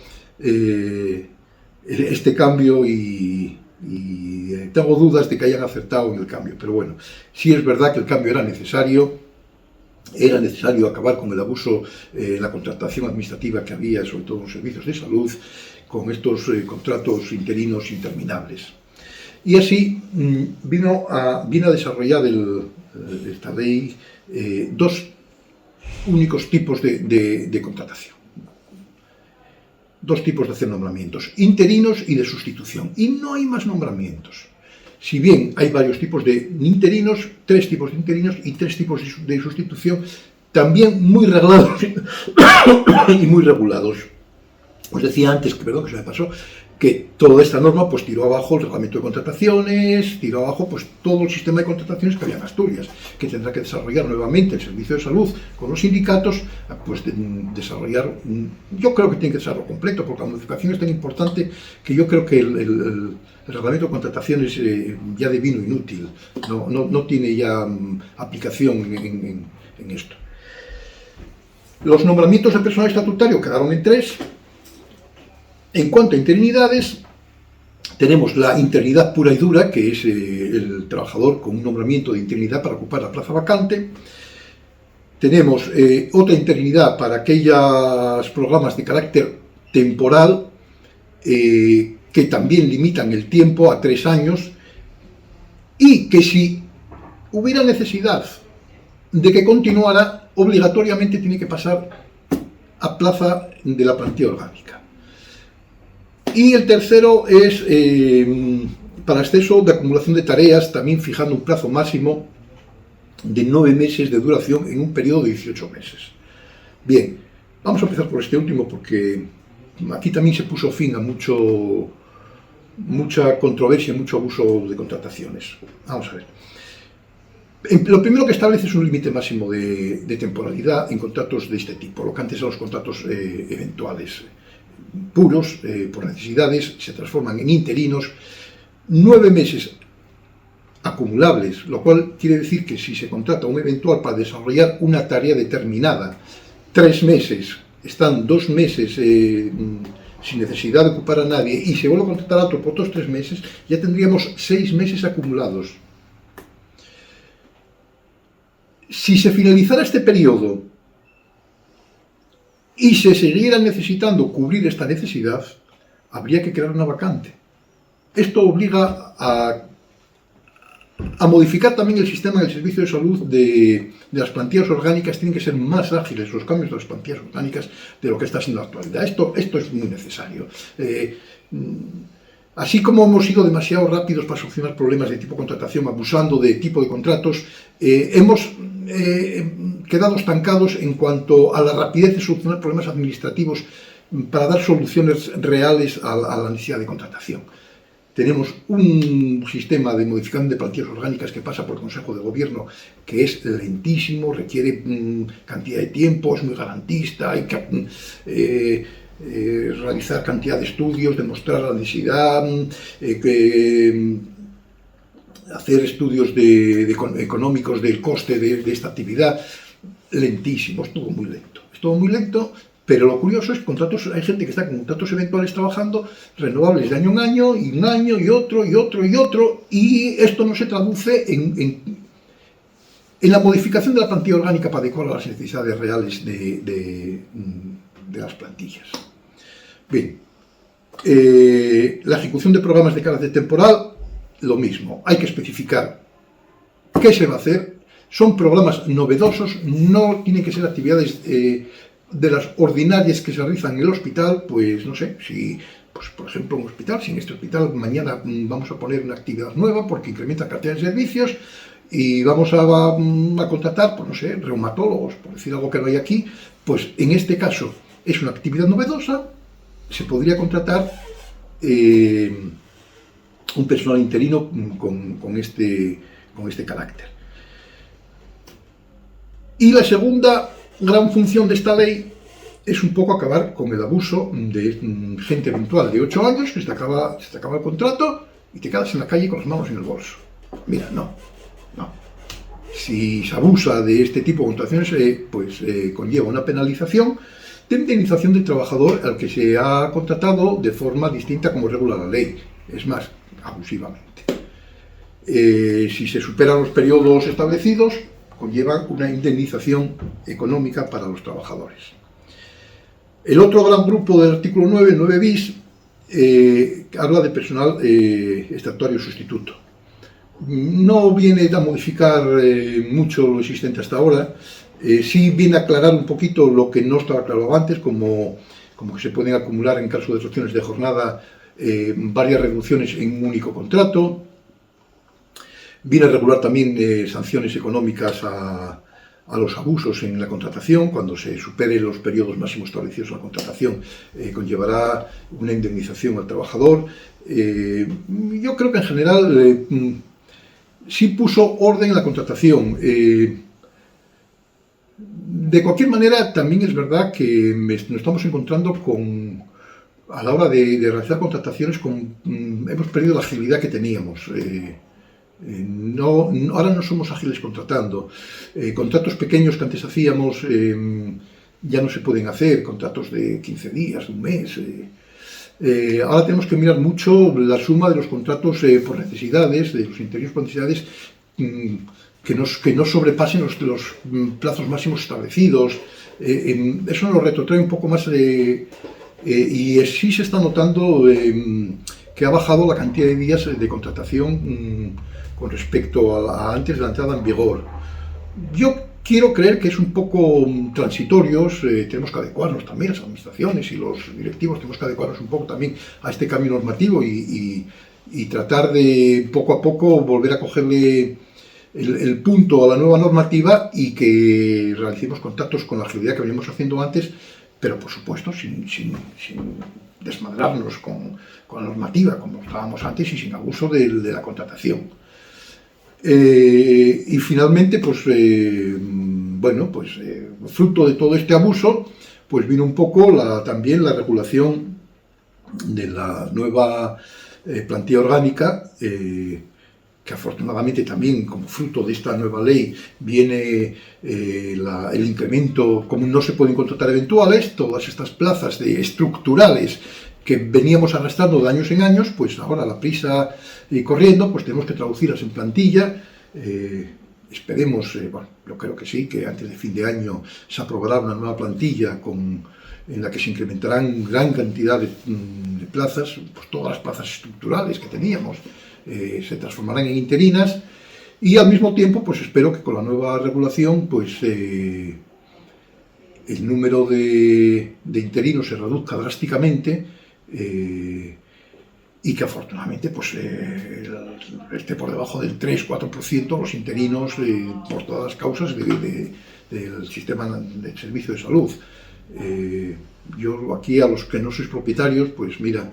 este cambio y tengo dudas de que hayan acertado en el cambio, pero bueno, sí es verdad que el cambio era necesario acabar con el abuso en la contratación administrativa que había, sobre todo en los servicios de salud, con estos contratos interinos interminables. Y así vino a desarrollar esta ley 2 únicos tipos de contratación. 2 tipos de hacer nombramientos, interinos y de sustitución. Y no hay más nombramientos. Si bien hay varios tipos de interinos, 3 tipos de interinos y 3 tipos de sustitución, también muy reglados y muy regulados. Os decía antes, perdón, que se me pasó, que toda esta norma pues tiró abajo el reglamento de contrataciones, tiró abajo pues todo el sistema de contrataciones que había en Asturias, que tendrá que desarrollar nuevamente el Servicio de Salud con los sindicatos, pues desarrollar, yo creo que tiene que desarrollo completo, porque la modificación es tan importante que yo creo que el reglamento de contrataciones ya devino inútil, no tiene ya aplicación en esto. Los nombramientos de personal estatutario quedaron en 3. En cuanto a interinidades, tenemos la interinidad pura y dura, que es el trabajador con un nombramiento de interinidad para ocupar la plaza vacante. Tenemos otra interinidad para aquellos programas de carácter temporal, que también limitan el tiempo a 3 años, y que si hubiera necesidad de que continuara, obligatoriamente tiene que pasar a plaza de la plantilla orgánica. Y el tercero es para exceso de acumulación de tareas, también fijando un plazo máximo de 9 meses de duración en un periodo de 18 meses. Bien, vamos a empezar por este último, porque aquí también se puso fin a mucha controversia, mucho abuso de contrataciones. Vamos a ver. Lo primero que establece es un límite máximo de temporalidad en contratos de este tipo, lo que antes eran los contratos eventuales, puros, por necesidades, se transforman en interinos. 9 meses acumulables, lo cual quiere decir que si se contrata un eventual para desarrollar una tarea determinada, 3 meses, están 2 meses sin necesidad de ocupar a nadie y se vuelve a contratar a otro por otros 3 meses, ya tendríamos 6 meses acumulados. Si se finalizara este periodo y se siguiera necesitando cubrir esta necesidad, habría que crear una vacante. Esto obliga a modificar también el sistema del servicio de salud de las plantillas orgánicas. Tienen que ser más ágiles los cambios de las plantillas orgánicas de lo que está siendo en la actualidad. Esto es muy necesario. Así como hemos sido demasiado rápidos para solucionar problemas de tipo contratación, abusando de tipo de contratos, hemos quedado estancados en cuanto a la rapidez de solucionar problemas administrativos para dar soluciones reales a la necesidad de contratación. Tenemos un sistema de modificación de plantillas orgánicas que pasa por el Consejo de Gobierno que es lentísimo, requiere cantidad de tiempo, es muy garantista, hay que realizar cantidad de estudios, demostrar la necesidad, hacer estudios económicos del coste de esta actividad. Lentísimo, estuvo muy lento. Pero lo curioso es que hay gente que está con contratos eventuales trabajando, renovables de año en año, y un año, y otro, y esto no se traduce en la modificación de la plantilla orgánica para adecuar a las necesidades reales de las plantillas. Bien, la ejecución de programas de carácter temporal, lo mismo, hay que especificar qué se va a hacer. Son programas novedosos, no tienen que ser actividades de las ordinarias que se realizan en el hospital. Pues no sé, si pues, por ejemplo un hospital, si en este hospital mañana vamos a poner una actividad nueva porque incrementa cantidad de servicios y vamos a contratar, pues no sé, reumatólogos, por decir algo que no hay aquí, pues en este caso es una actividad novedosa, se podría contratar un personal interino con este carácter. Y la segunda gran función de esta ley es un poco acabar con el abuso de gente eventual de 8 años que se te acaba el contrato y te quedas en la calle con las manos en el bolso. Mira, no. Si se abusa de este tipo de contrataciones, conlleva una penalización de indemnización del trabajador al que se ha contratado de forma distinta como regula la ley, es más, abusivamente. Si se superan los periodos establecidos, conllevan una indemnización económica para los trabajadores. El otro gran grupo del artículo 9 bis, habla de personal estatutario sustituto. No viene a modificar mucho lo existente hasta ahora, sí viene a aclarar un poquito lo que no estaba claro antes, como que se pueden acumular en caso de reducciones de jornada varias reducciones en un único contrato. Viene a regular también sanciones económicas a los abusos en la contratación. Cuando se superen los periodos máximos establecidos en la contratación, conllevará una indemnización al trabajador. Yo creo que en general sí puso orden en la contratación. De cualquier manera, también es verdad que nos estamos encontrando a la hora de realizar contrataciones, hemos perdido la agilidad que teníamos. Ahora no somos ágiles contratando. Contratos pequeños que antes hacíamos ya no se pueden hacer, contratos de 15 días, un mes. Ahora tenemos que mirar mucho la suma de los contratos por necesidades, de los interiores por necesidades, que no sobrepasen los plazos máximos establecidos. Eso nos retrotrae un poco más y sí se está notando que ha bajado la cantidad de días de contratación con respecto a antes de la entrada en vigor. Yo quiero creer que es un poco transitorios, tenemos que adecuarnos también, las administraciones y los directivos tenemos que adecuarnos un poco también a este cambio normativo y tratar de poco a poco volver a cogerle el punto a la nueva normativa y que realicemos contactos con la agilidad que veníamos haciendo antes, pero por supuesto sin desmadrarnos con la normativa como estábamos antes y sin abuso de la contratación. Y finalmente, fruto de todo este abuso, pues vino un poco también la regulación de la nueva plantilla orgánica, que afortunadamente también como fruto de esta nueva ley viene el incremento, como no se pueden contratar eventuales, todas estas plazas estructurales que veníamos arrastrando de años en años, pues ahora a la prisa y corriendo, pues tenemos que traducirlas en plantilla. Esperemos, bueno, yo creo que sí, que antes de fin de año se aprobará una nueva plantilla en la que se incrementarán gran cantidad de plazas, pues todas las plazas estructurales que teníamos se transformarán en interinas, y al mismo tiempo pues espero que con la nueva regulación pues el número de interinos se reduzca drásticamente y que afortunadamente pues esté por debajo del 3-4% los interinos por todas las causas del sistema del servicio de salud. Yo aquí, a los que no sois propietarios, pues mira,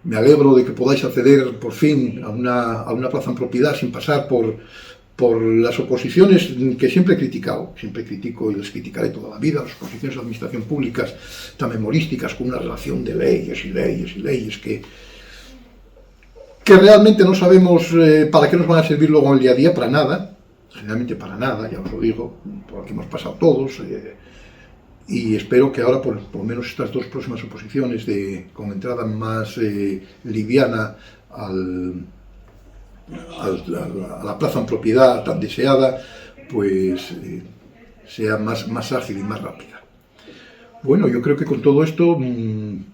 me alegro de que podáis acceder por fin a una plaza en propiedad sin pasar por las oposiciones que siempre he criticado. Siempre critico y les criticaré toda la vida, las oposiciones a la administración pública tan memorísticas, con una relación de leyes y leyes y leyes que realmente no sabemos para qué nos van a servir luego en el día a día. Para nada, generalmente para nada, ya os lo digo, por aquí hemos pasado todos. Y espero que ahora, por lo menos estas dos próximas oposiciones, con entrada más liviana a la plaza en propiedad tan deseada, pues sea más ágil y más rápida. Bueno, yo creo que con todo esto me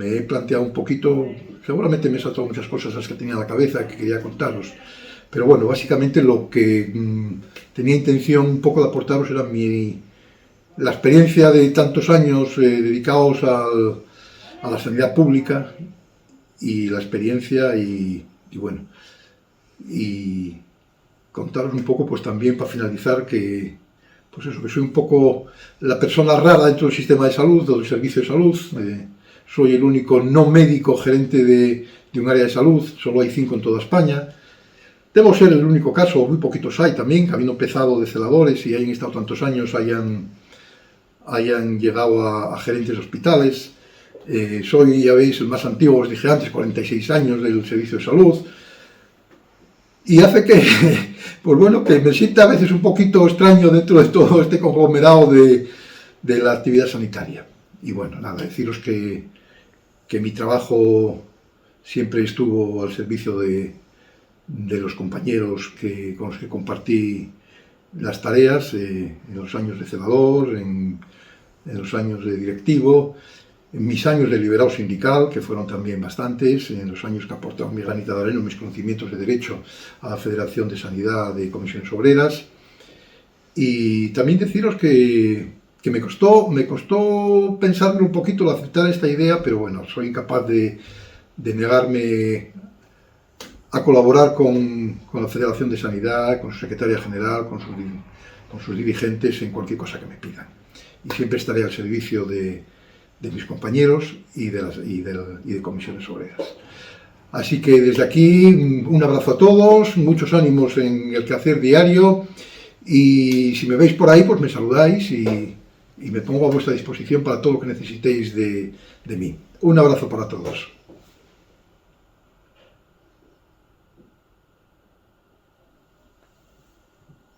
he planteado un poquito, seguramente me he saltado muchas cosas las que tenía en la cabeza que quería contaros, pero bueno, básicamente lo que tenía intención un poco de aportaros era la experiencia de tantos años dedicados a la sanidad pública, y la experiencia y bueno, y contaros un poco, pues también para finalizar, que pues eso, que soy un poco la persona rara dentro del sistema de salud o del servicio de salud. Soy el único no médico gerente de un área de salud, solo hay 5 en toda España. Debo ser el único caso, muy poquitos hay también, que habiendo empezado de celadores y hayan estado tantos años, hayan llegado a gerentes de hospitales. Soy, ya veis, el más antiguo, os dije antes, 46 años del servicio de salud, y hace que, pues bueno, que me sienta a veces un poquito extraño dentro de todo este conglomerado de la actividad sanitaria. Y bueno, nada, deciros que mi trabajo siempre estuvo al servicio de los compañeros con los que compartí las tareas en los años de celador, en los años de directivo, en mis años de liberado sindical, que fueron también bastantes, en los años que aportaba mi granita de arena, mis conocimientos de derecho a la Federación de Sanidad de Comisiones Obreras. Y también deciros que me costó pensarme un poquito al aceptar esta idea, pero bueno, soy incapaz de negarme a colaborar con la Federación de Sanidad, con su secretaria general, con sus dirigentes en cualquier cosa que me pidan. Y siempre estaré al servicio de mis compañeros y de Comisiones Obreras. Así que desde aquí un abrazo a todos, muchos ánimos en el quehacer diario, y si me veis por ahí pues me saludáis y me pongo a vuestra disposición para todo lo que necesitéis de mí. Un abrazo para todos.